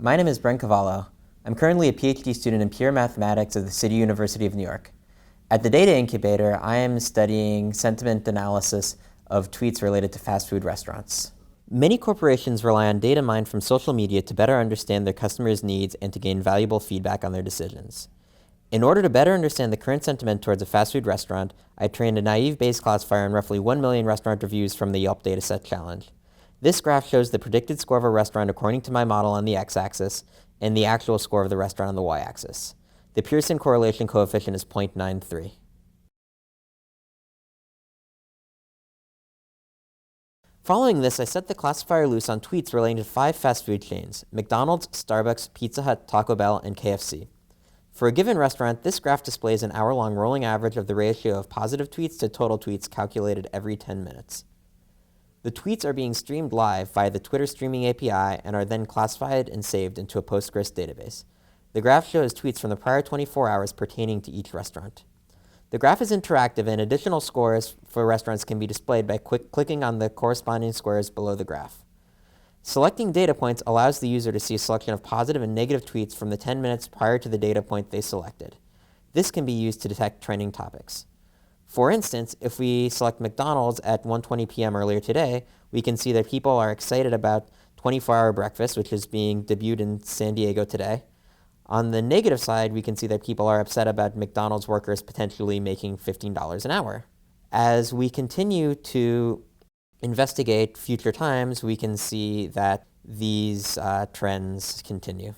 My name is Bren. I'm currently a PhD student in pure mathematics at the City University of New York. At the Data Incubator, I am studying sentiment analysis of tweets related to fast food restaurants. Many corporations rely on data mined from social media to better understand their customers' needs and to gain valuable feedback on their decisions. In order to better understand the current sentiment towards a fast food restaurant, I trained a naive Bayes classifier on roughly 1 million restaurant reviews from the Yelp dataset challenge. This graph shows the predicted score of a restaurant according to my model on the x-axis and the actual score of the restaurant on the y-axis. The Pearson correlation coefficient is 0.93. Following this, I set the classifier loose on tweets relating to 5 fast food chains: McDonald's, Starbucks, Pizza Hut, Taco Bell, and KFC. For a given restaurant, this graph displays an hour-long rolling average of the ratio of positive tweets to total tweets calculated every 10 minutes. The tweets are being streamed live via the Twitter streaming API and are then classified and saved into a Postgres database. The graph shows tweets from the prior 24 hours pertaining to each restaurant. The graph is interactive, and additional scores for restaurants can be displayed by clicking on the corresponding squares below the graph. Selecting data points allows the user to see a selection of positive and negative tweets from the 10 minutes prior to the data point they selected. This can be used to detect trending topics. For instance, if we select McDonald's at 1:20 p.m. earlier today, we can see that people are excited about 24-hour breakfast, which is being debuted in San Diego today. On the negative side, we can see that people are upset about McDonald's workers potentially making $15 an hour. As we continue to investigate future times, we can see that these trends continue.